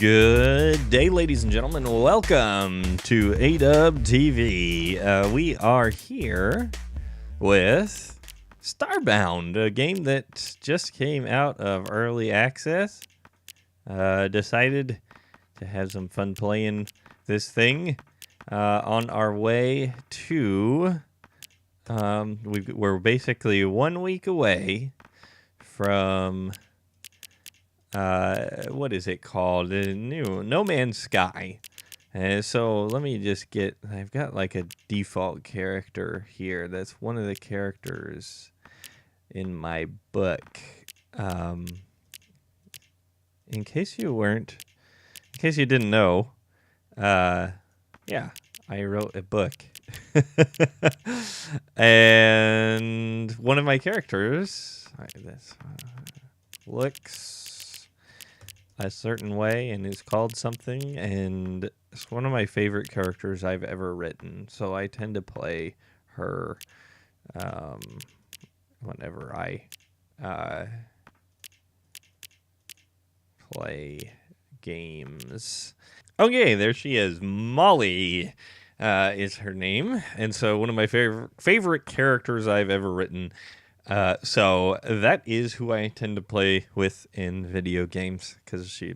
Good day, ladies and gentlemen. Welcome to A-Dub TV. We are here with Starbound, a game that just came out of early access. Decided to have some fun playing this thing. On our way to... we're basically 1 week away from... what is it called? No Man's Sky. So let me just get, I've got like a default character here. That's one of the characters in my book. In case you didn't know, yeah, I wrote a book. And one of my characters, looks a certain way and is called something, and it's one of my favorite characters I've ever written, so I tend to play her whenever I play games. Okay, there she is. Molly is her name, and so one of my favorite characters I've ever written. So that is who I tend to play with in video games, because she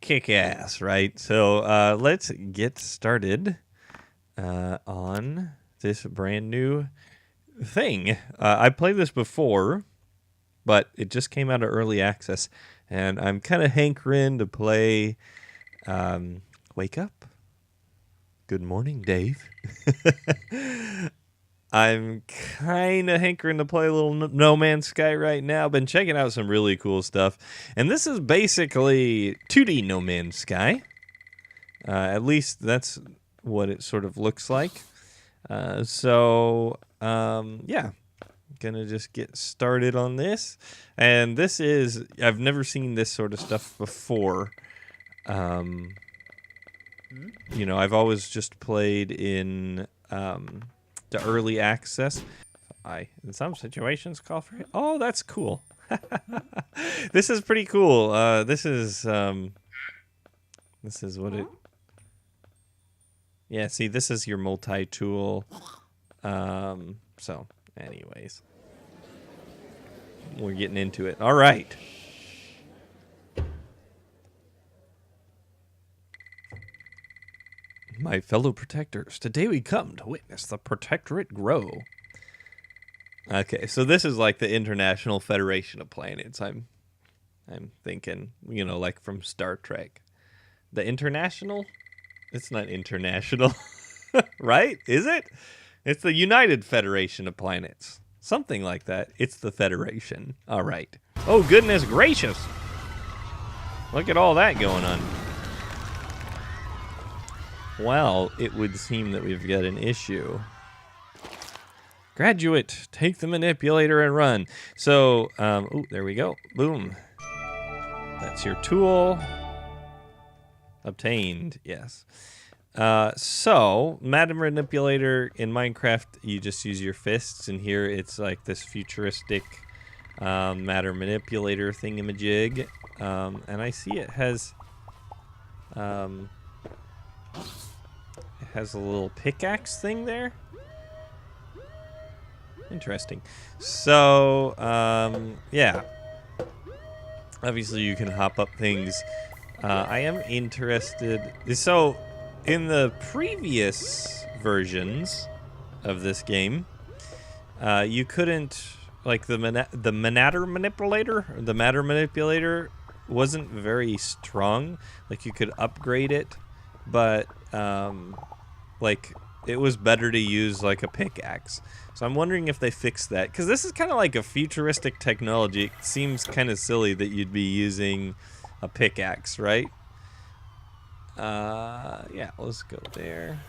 kick ass, right? So let's get started on this brand new thing. I played this before, but it just came out of early access, and I'm kind of hankering to play. Wake up. Good morning, Dave. I'm kind of hankering to play a little No Man's Sky right now. Been checking out some really cool stuff. And this is basically 2D No Man's Sky. At least that's what it sort of looks like. Yeah. Gonna just get started on this. And this is... I've never seen this sort of stuff before. You know, I've always just played in... the early access. In some situations call for it. Oh, that's cool. This is pretty cool. This is what it... Yeah, see, this is your multi-tool. So, anyways. We're getting into it. All right. My fellow protectors, today we come to witness the protectorate grow. Okay, so this is like the International Federation of Planets. I'm thinking, you know, like from Star Trek. The International? It's not international, right? Is it? It's the United Federation of Planets. Something like that. It's the Federation. All right. Oh, goodness gracious. Look at all that going on. Well, it would seem that we've got an issue. Graduate, take the manipulator and run. So, ooh, there we go. Boom. That's your tool. Obtained, yes. So, matter manipulator in Minecraft, you just use your fists, and here it's like this futuristic matter manipulator thingamajig. And I see it has... It has a little pickaxe thing there. Interesting. So, yeah. Obviously, you can hop up things. I am interested. So, in the previous versions of this game, you couldn't, like the matter manipulator wasn't very strong. Like, you could upgrade it, but like it was better to use like a pickaxe. So I'm wondering if they fixed that, because this is kind of like a futuristic technology. It seems kind of silly that you'd be using a pickaxe, right? Yeah, let's go there.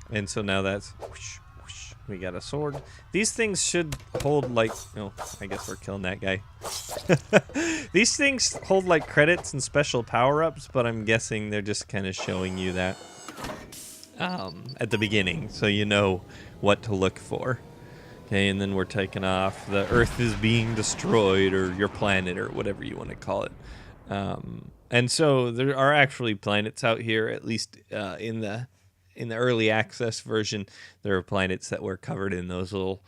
And so now that's whoosh, whoosh. We got a sword. These things should hold like... Oh, I guess we're killing that guy. These things hold like credits and special power-ups, but I'm guessing they're just kind of showing you that at the beginning, so you know what to look for. Okay, and then we're taking off. The Earth is being destroyed, or your planet, or whatever you want to call it. And so there are actually planets out here, at least in the early access version. There are planets that were covered in those little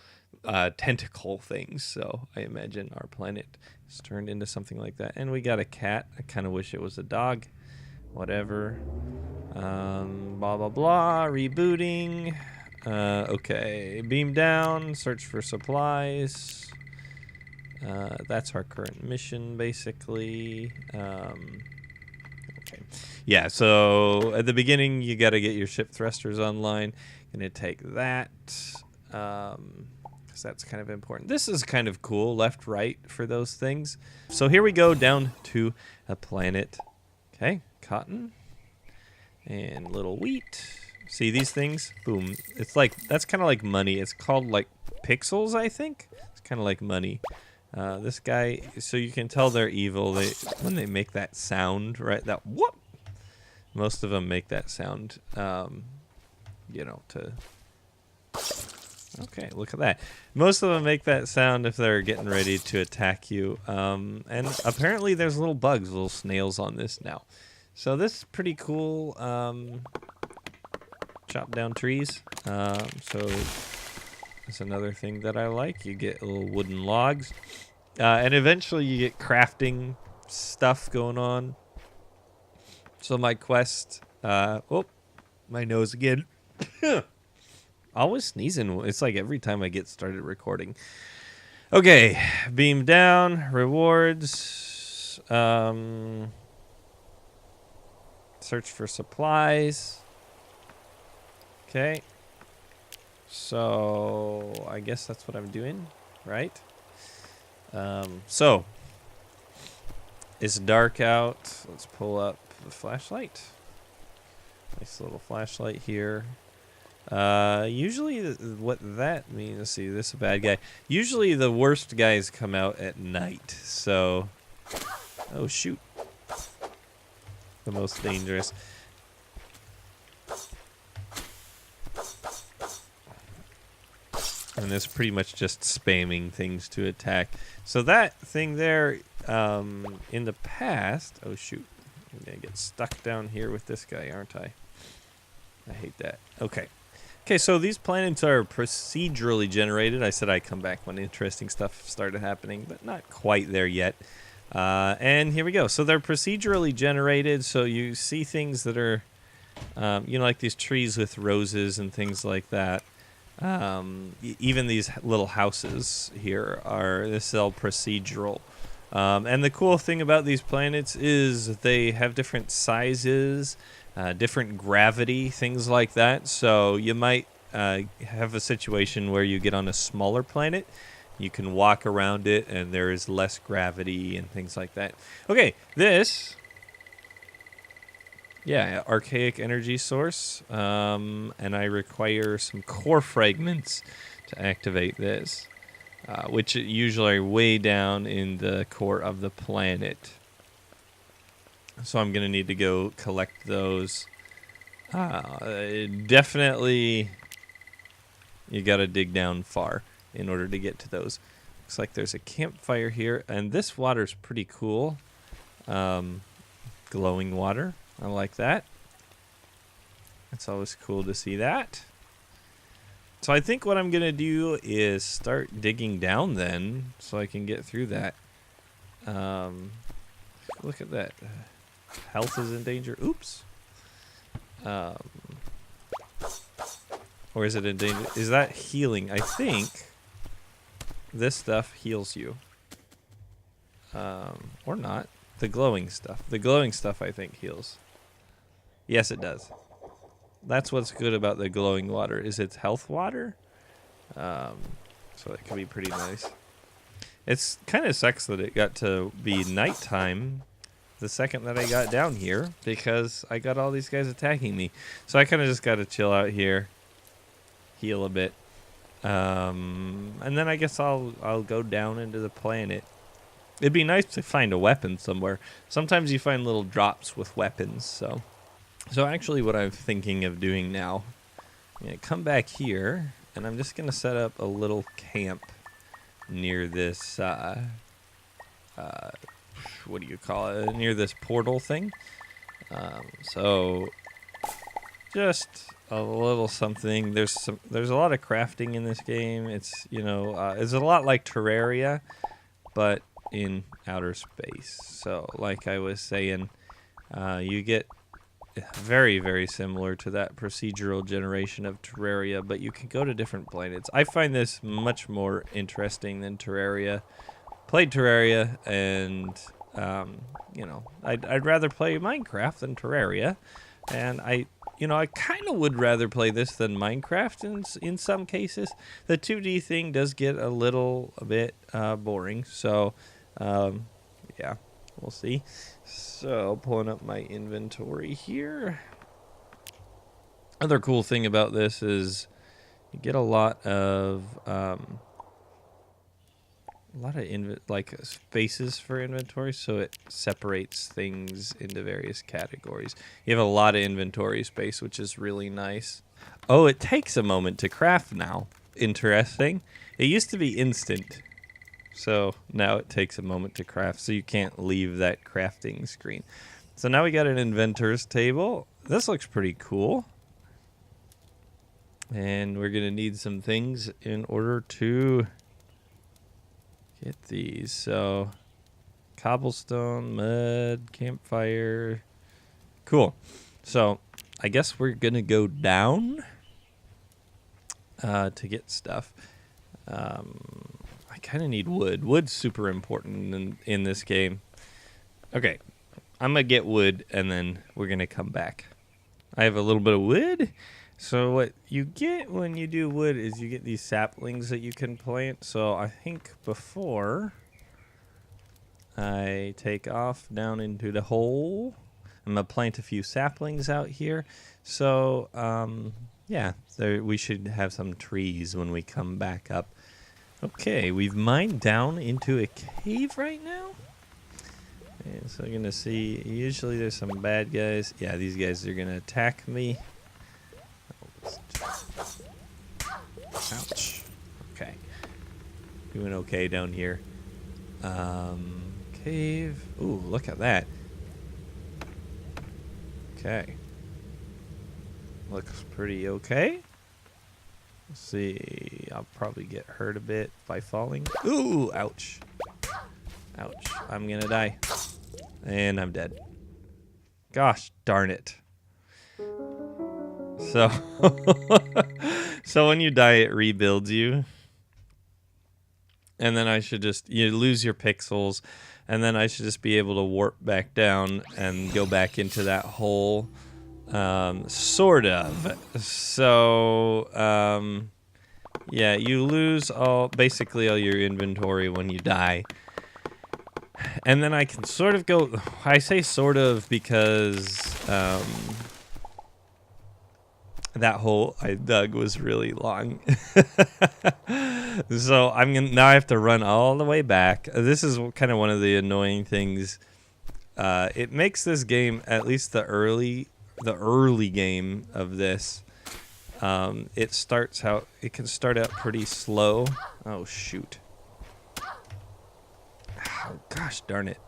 tentacle things. So I imagine our planet is turned into something like that. And we got a cat. I kind of wish it was a dog. Whatever. Blah blah blah. Rebooting. Okay. Beam down. Search for supplies. That's our current mission, basically. Okay. Yeah, so at the beginning, you got to get your ship thrusters online. Gonna take that, because that's kind of important. This is kind of cool, left, right for those things. So here we go down to a planet. Okay, cotton and little wheat. See these things? Boom. It's like, that's kind of like money. It's called like pixels, I think. It's kind of like money. This guy, so you can tell they're evil. When they make that sound, right? That whoop. Most of them make that sound, you know, to. Okay, look at that. Most of them make that sound if they're getting ready to attack you. And apparently there's little bugs, little snails on this now. So this is pretty cool. Chop down trees. So that's another thing that I like. You get little wooden logs. And eventually you get crafting stuff going on. So my quest, oh, my nose again. Always sneezing. It's like every time I get started recording. Okay, beam down, rewards, search for supplies. Okay, so I guess that's what I'm doing, right? So it's dark out. Let's pull up the flashlight. Nice little flashlight here. Usually what that means, let's see, this is a bad guy. Usually the worst guys come out at night. So, oh shoot. The most dangerous. And it's pretty much just spamming things to attack. So that thing there, in the past, oh shoot, I'm gonna get stuck down here with this guy, aren't I? I hate that. Okay. Okay, so these planets are procedurally generated. I said I'd come back when interesting stuff started happening, but not quite there yet. And here we go. So they're procedurally generated, so you see things that are, you know, like these trees with roses and things like that. Even these little houses here this is all procedural. And the cool thing about these planets is they have different sizes, different gravity, things like that. So you might have a situation where you get on a smaller planet, you can walk around it, and there is less gravity and things like that. Okay, this. Yeah, archaic energy source, and I require some core fragments to activate this, which usually are way down in the core of the planet. So I'm going to need to go collect those. Definitely, you got to dig down far in order to get to those. Looks like there's a campfire here, and this water's pretty cool. Glowing water. I like that. It's always cool to see that. So I think what I'm going to do is start digging down then so I can get through that. Look at that. Health is in danger. Oops. Or is it in danger? Is that healing? I think this stuff heals you. Or not. The glowing stuff. The glowing stuff I think heals. Yes, it does. That's what's good about the glowing water, is it's health water. So it can be pretty nice. It's kind of sucks that it got to be nighttime the second that I got down here, because I got all these guys attacking me. So I kind of just got to chill out here, heal a bit, and then I guess I'll go down into the planet. It'd be nice to find a weapon somewhere. Sometimes you find little drops with weapons, so actually what I'm thinking of doing now, I'm going to come back here, and I'm just going to set up a little camp near this what do you call it, near this portal thing. So just a little something. There's a lot of crafting in this game. It's it's a lot like Terraria, but in outer space. So like I was saying, you get very, very similar to that procedural generation of Terraria, but you can go to different planets. I find this much more interesting than Terraria. Played Terraria, and I'd rather play Minecraft than Terraria, and I kind of would rather play this than Minecraft in some cases. The 2D thing does get a bit boring, so yeah, we'll see. So pulling up my inventory here. Other cool thing about this is you get a lot of spaces for inventory, so it separates things into various categories. You have a lot of inventory space, which is really nice. Oh, it takes a moment to craft now. Interesting. It used to be instant, so now it takes a moment to craft, so you can't leave that crafting screen. So now we got an inventor's table. This looks pretty cool. And we're going to need some things in order to get these. So cobblestone, mud, campfire. Cool. So I guess we're going to go down to get stuff. I kind of need wood. Wood's super important in this game. Okay, I'm going to get wood, and then we're going to come back. I have a little bit of wood. So what you get when you do wood is you get these saplings that you can plant. So I think before I take off down into the hole, I'm going to plant a few saplings out here. So, yeah, we should have some trees when we come back up. Okay, we've mined down into a cave right now. And so I'm going to see, usually there's some bad guys. Yeah, these guys are going to attack me. Ouch. Okay. Doing okay down here. Cave. Ooh, look at that. Okay. Looks pretty okay. Let's see. I'll probably get hurt a bit by falling. Ooh, ouch. Ouch. I'm gonna die. And I'm dead. Gosh darn it. So, so when you die, it rebuilds you. And then you lose your pixels. And then I should just be able to warp back down and go back into that hole. Sort of. So, yeah, you lose basically all your inventory when you die. And then I can sort of go, I say sort of because, that hole I dug was really long. So now I have to run all the way back. This is kind of one of the annoying things. It makes this game, at least the early game of this, it can start out pretty slow. Oh shoot. Oh gosh darn it.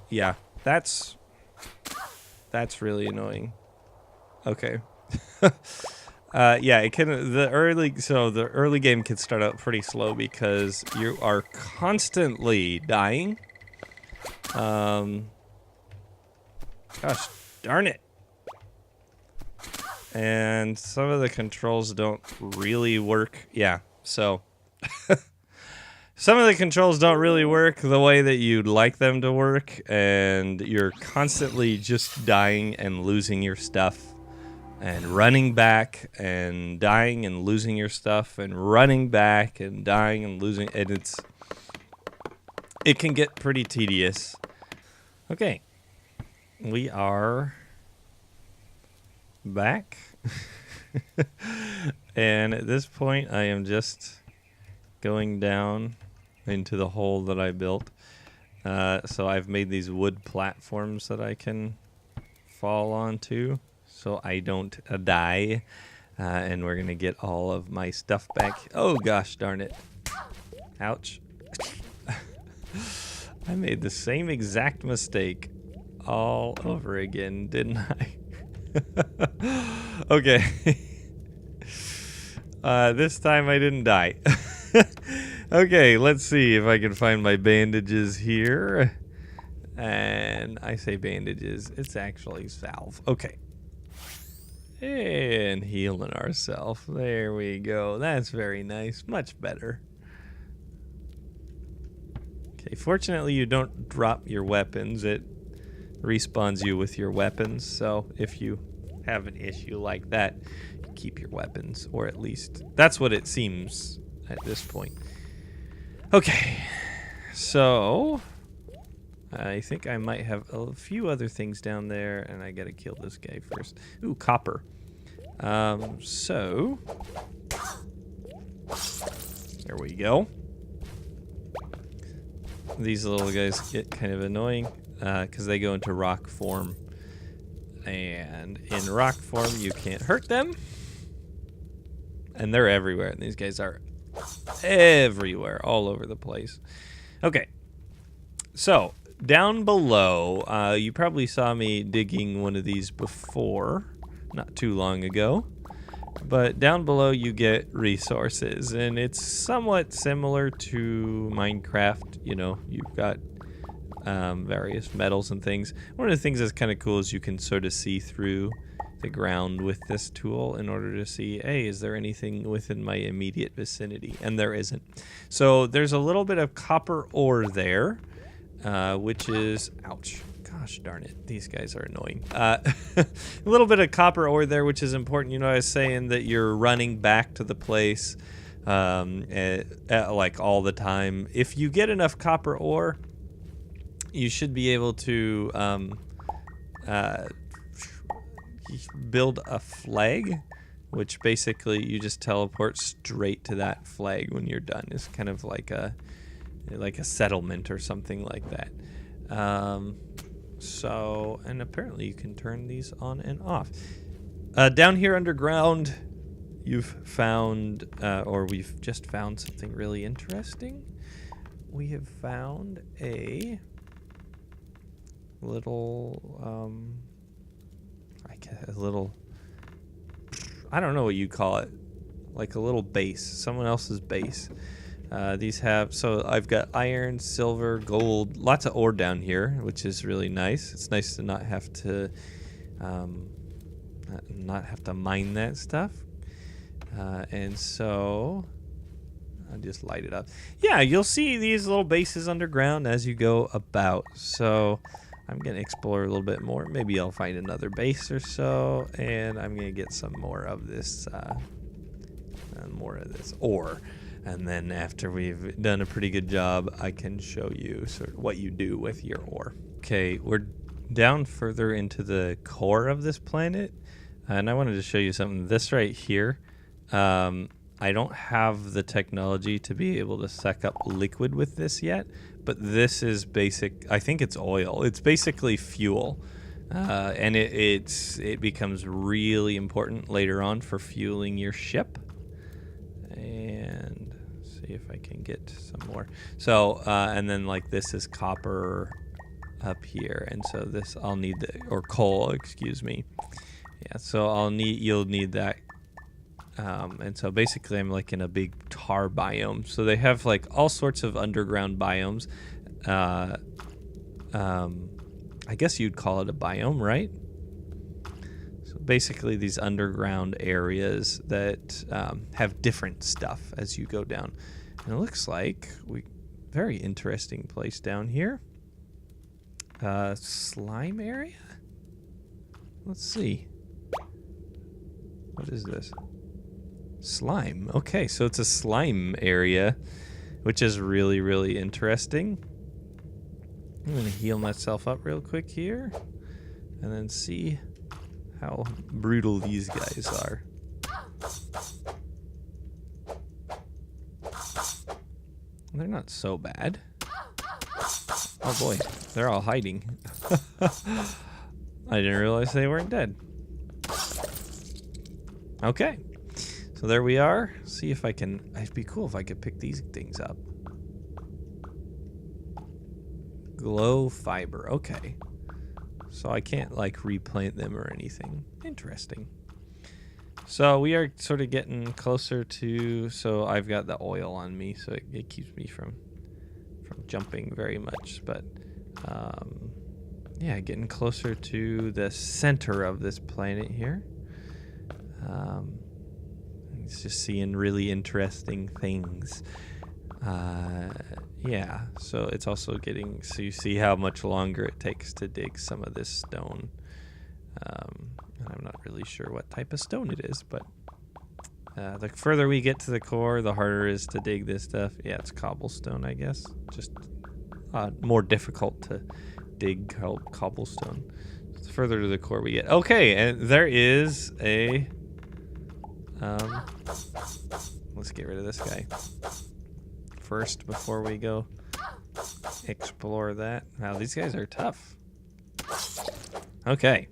Yeah, that's really annoying. Okay. Yeah, the early game can start out pretty slow because you are constantly dying. Gosh darn it. And some of the controls don't really work. Yeah, so some of the controls don't really work the way that you'd like them to work, and you're constantly just dying and losing your stuff. And running back and dying and losing your stuff and running back and dying and losing, and it can get pretty tedious. Okay, we are back. And at this point I am just going down into the hole that I built. So I've made these wood platforms that I can fall onto, so I don't die, and we're gonna get all of my stuff back. Oh gosh darn it. Ouch. I made the same exact mistake all over again, didn't I? Okay. This time I didn't die. Okay, let's see if I can find my bandages here. And I say bandages, it's actually salve. Okay. And healing ourselves. There we go. That's very nice. Much better. Okay, fortunately you don't drop your weapons. It respawns you with your weapons. So if you have an issue like that, you keep your weapons. Or at least that's what it seems at this point. Okay. So I think I might have a few other things down there, and I gotta kill this guy first. Ooh, copper. So there we go. These little guys get kind of annoying because they go into rock form, and in rock form you can't hurt them, and they're everywhere. And these guys are everywhere, all over the place. Okay, so down below, you probably saw me digging one of these before, not too long ago. But down below you get resources, and it's somewhat similar to Minecraft. You know, you've got various metals and things. One of the things that's kind of cool is you can sort of see through the ground with this tool in order to see, hey, is there anything within my immediate vicinity? And there isn't. So there's a little bit of copper ore there, which is, ouch. Gosh darn it, these guys are annoying. A little bit of copper ore there, which is important. You know, I was saying that you're running back to the place like all the time. If you get enough copper ore, you should be able to build a flag, which basically you just teleport straight to that flag when you're done. It's kind of like a settlement or something like that. So, and apparently you can turn these on and off. Down here underground, you've found, or we've just found something really interesting. We have found a little, I don't know what you call it, like a little base, someone else's base. These have, so I've got iron, silver, gold, lots of ore down here, which is really nice. It's nice to not have to mine that stuff. And so I'll just light it up. Yeah, you'll see these little bases underground as you go about. So I'm going to explore a little bit more. Maybe I'll find another base or so, and I'm going to get some more of this ore. And then after we've done a pretty good job, I can show you sort of what you do with your ore. Okay, we're down further into the core of this planet, and I wanted to show you something. This right here, I don't have the technology to be able to suck up liquid with this yet, but this is basic. I think it's oil. It's basically fuel, and it becomes really important later on for fueling your ship. And see if I can get some more. So, and then like this is copper up here, and so this I'll need or coal, excuse me. Yeah, so you'll need that. And so basically I'm like in a big tar biome. So they have like all sorts of underground biomes. I guess you'd call it a biome, right? Basically these underground areas that have different stuff as you go down. And it looks like very interesting place down here. Slime area? Let's see. What is this? Slime. Okay, so it's a slime area, which is really, really interesting. I'm going to heal myself up real quick here and then see how brutal these guys are. They're not so bad. Oh boy, they're all hiding. I didn't realize they weren't dead. Okay, so there we are. See if I can, it'd be cool if I could pick these things up. Glow fiber. Okay. So I can't like replant them or anything. Interesting. So we are sort of getting closer to, so I've got the oil on me, so it keeps me from jumping very much, but yeah, getting closer to the center of this planet here. It's just seeing really interesting things. Yeah, so it's also getting, so you see how much longer it takes to dig some of this stone. And I'm not really sure what type of stone it is, but the further we get to the core, the harder it is to dig this stuff. Yeah, it's cobblestone, I guess. Just more difficult to dig cobblestone. The further to the core we get. Okay, and there is a... let's get rid of this guy first before we go explore that. Wow, these guys are tough. Okay.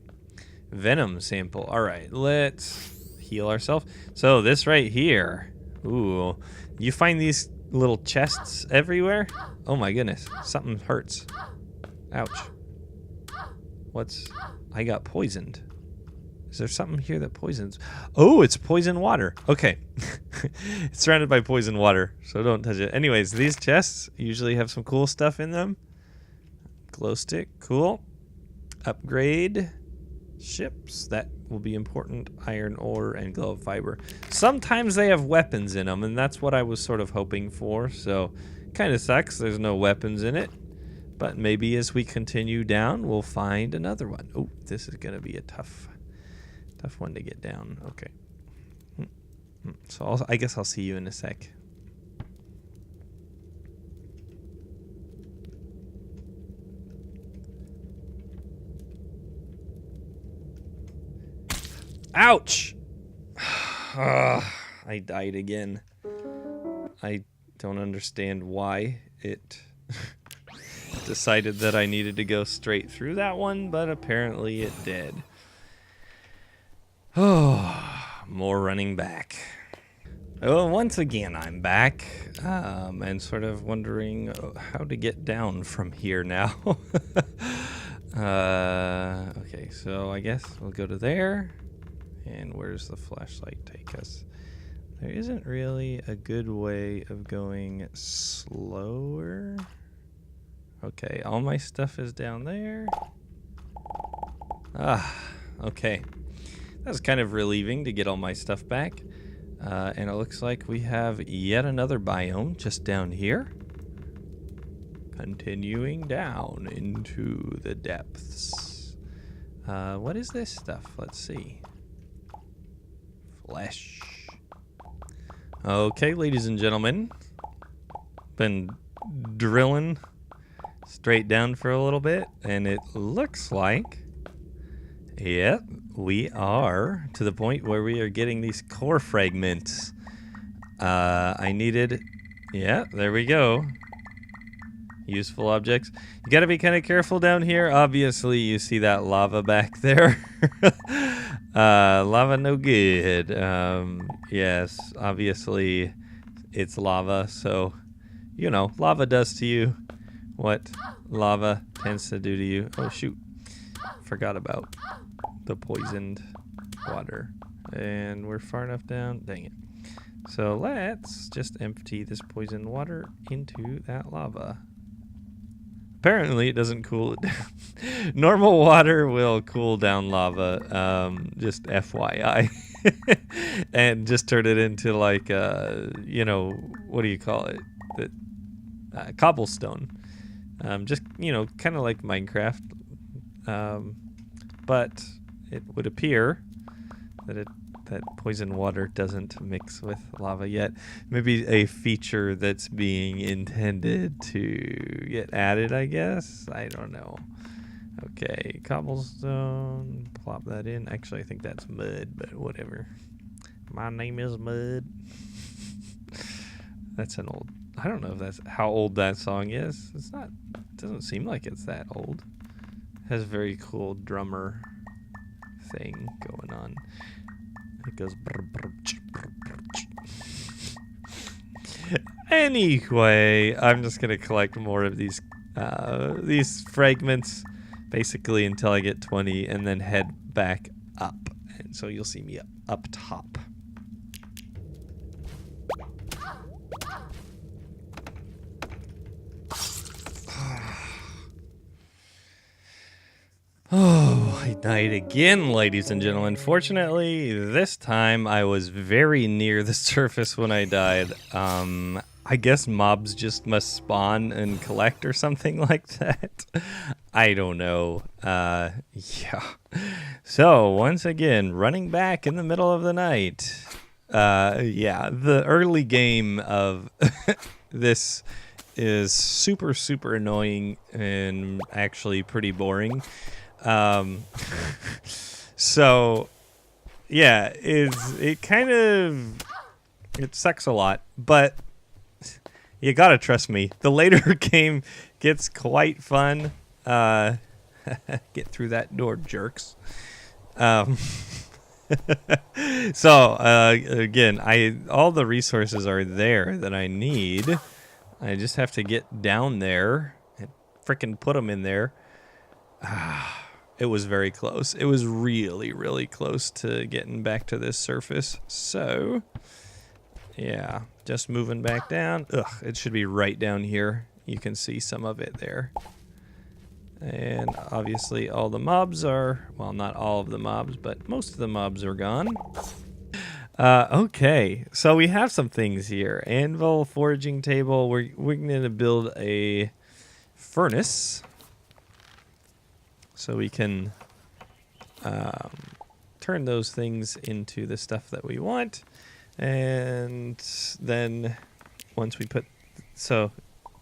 Venom sample. All right, let's heal ourselves. So this right here. Ooh. You find these little chests everywhere? Oh my goodness. Something hurts. Ouch. I got poisoned. Is there something here that poisons? Oh, it's poison water. Okay. It's surrounded by poison water, so don't touch it. Anyways, these chests usually have some cool stuff in them. Glow stick, cool. Upgrade ships, that will be important. Iron ore and glow fiber. Sometimes they have weapons in them, and that's what I was sort of hoping for, so kind of sucks there's no weapons in it. But maybe as we continue down, we'll find another one. Oh, this is going to be a tough one to get down. Okay. So I guess I'll see you in a sec. Ouch! I died again. I don't understand why it decided that I needed to go straight through that one, but apparently it did. Oh, more running back. Well, once again, I'm back, and sort of wondering how to get down from here now. Okay, so I guess we'll go to there. And where's the flashlight take us? There isn't really a good way of going slower. Okay, all my stuff is down there. Okay. That was kind of relieving to get all my stuff back. And it looks like we have yet another biome just down here. Continuing down into the depths. What is this stuff? Let's see. Flesh. Okay, ladies and gentlemen. Been drilling straight down for a little bit, and it looks like, yep, we are to the point where we are getting these core fragments. I needed, yeah, there we go. Useful objects. You gotta be kind of careful down here. Obviously, you see that lava back there. Lava no good. Yes, obviously it's lava, so, you know, lava does to you what lava tends to do to you. Oh, shoot. Forgot about the poisoned water. And we're far enough down. Dang it. So let's just empty this poisoned water into that lava. Apparently it doesn't cool it down. Normal water will cool down lava, just FYI. And just turn it into like, you know, what do you call it? Cobblestone. Just, you know, kind of like Minecraft. But it would appear that that poison water doesn't mix with lava yet. Maybe a feature that's being intended to get added, I guess. I don't know. Okay, cobblestone. Plop that in. Actually, I think that's mud, but whatever. My name is Mud. That's an old... I don't know if that's how old that song is. It's not... It doesn't seem like it's that old. It has a very cool drummer thing going on. It goes... Anyway, I'm just going to collect more of these these fragments basically until I get 20 and then head back up. And so you'll see me up top. Oh, I died again, ladies and gentlemen. Fortunately, this time I was very near the surface when I died. I guess mobs just must spawn and collect or something like that. I don't know. Yeah. So, once again, running back in the middle of the night. Yeah, the early game of this is super, super annoying and actually pretty boring. So yeah, it kind of, it sucks a lot, but you gotta trust me. The later game gets quite fun. Get through that door, jerks. So again, all the resources are there that I need. I just have to get down there and frickin' put them in there. It was very close. It was really, really close to getting back to this surface. So, yeah, just moving back down. Ugh, it should be right down here. You can see some of it there. And obviously all the mobs are, well, not all of the mobs, but most of the mobs are gone. Okay, so we have some things here. Anvil, foraging table. We're going to build a furnace. So we can turn those things into the stuff that we want. And then once we put, so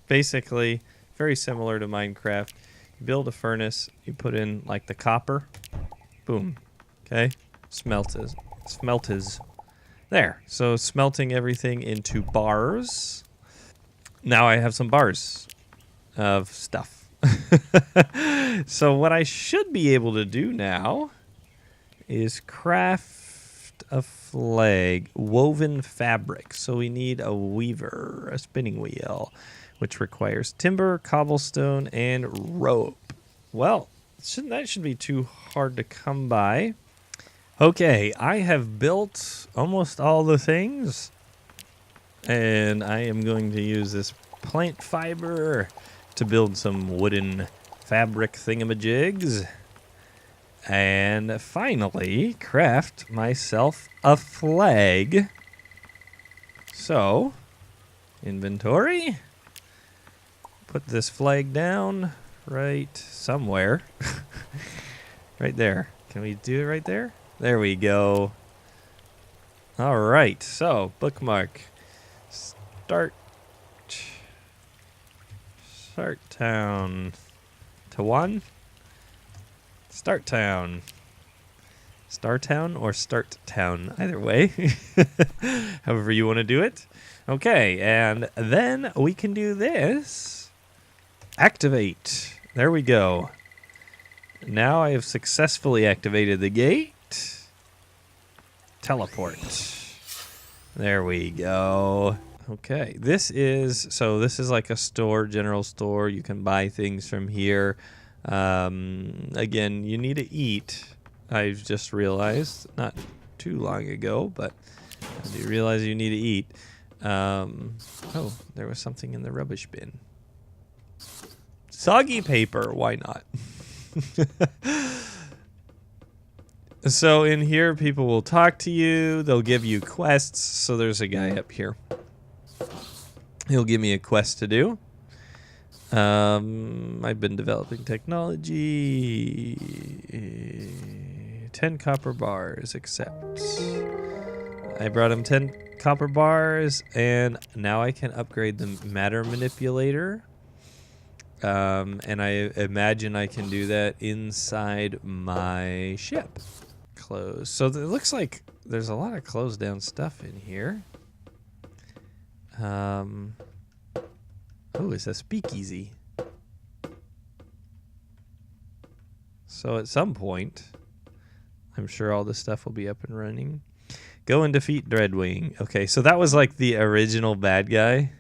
basically very similar to Minecraft, you build a furnace, you put in like the copper, boom, okay, smeltes. There, so smelting everything into bars. Now I have some bars of stuff. So what I should be able to do now is craft a flag, woven fabric. So we need a weaver, a spinning wheel, which requires timber, cobblestone, and rope. Well, that should be too hard to come by. Okay, I have built almost all the things, and I am going to use this plant fiber to build some wooden fabric thingamajigs, and finally craft myself a flag. So, inventory, put this flag down right somewhere. Right there. Can we do it right there? There we go. All right, so bookmark. Start town to 1. Start town. Star town or start town, either way. However you want to do it. Okay, and then we can do this. Activate. There we go. Now I have successfully activated the gate. Teleport. There we go. Okay, this is like a store, general store. You can buy things from here. Again, you need to eat. I've just realized, not too long ago, but I do realize you need to eat. Oh, there was something in the rubbish bin. Soggy paper, why not? So in here, people will talk to you. They'll give you quests. So there's a guy up here. He'll give me a quest to do. I've been developing technology. 10 copper bars, accept. I brought him 10 copper bars, and now I can upgrade the matter manipulator. And I imagine I can do that inside my ship. Close. So it looks like there's a lot of closed down stuff in here. Oh, it's a speakeasy. So at some point, I'm sure all this stuff will be up and running. Go and defeat Dreadwing. Okay, so that was like the original bad guy.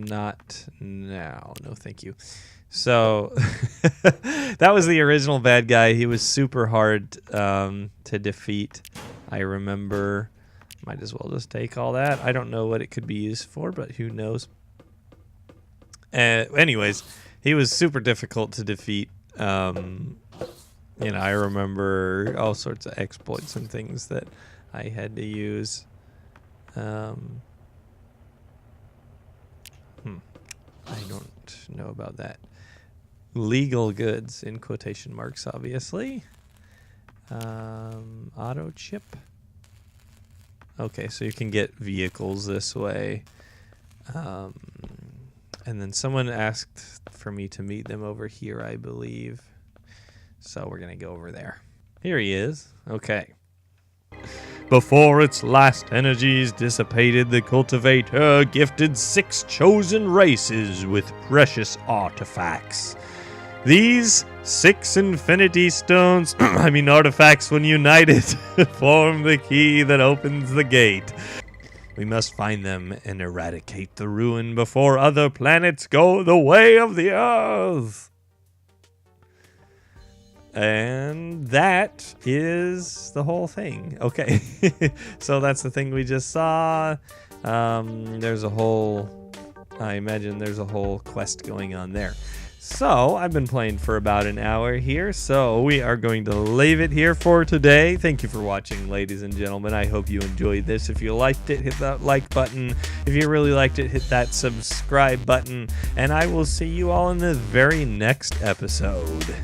not now. No, thank you. So that was the original bad guy. He was super hard to defeat. I remember. Might as well just take all that. I don't know what it could be used for, but who knows. Anyways, he was super difficult to defeat. I remember all sorts of exploits and things that I had to use. I don't know about that. Legal goods, in quotation marks, obviously. Auto chip. Okay, so you can get vehicles this way. And then someone asked for me to meet them over here, I believe. So we're going to go over there. Here he is. Okay. Before its last energies dissipated, the cultivator gifted 6 chosen races with precious artifacts. These 6 infinity stones, artifacts when united, form the key that opens the gate. We must find them and eradicate the ruin before other planets go the way of the Earth. And that is the whole thing. Okay, so that's the thing we just saw. I imagine there's a whole quest going on there. So I've been playing for about an hour here, so we are going to leave it here for today. Thank you for watching, ladies and gentlemen. I hope you enjoyed this. If you liked it, hit that like button. If you really liked it, hit that subscribe button. And I will see you all in the very next episode.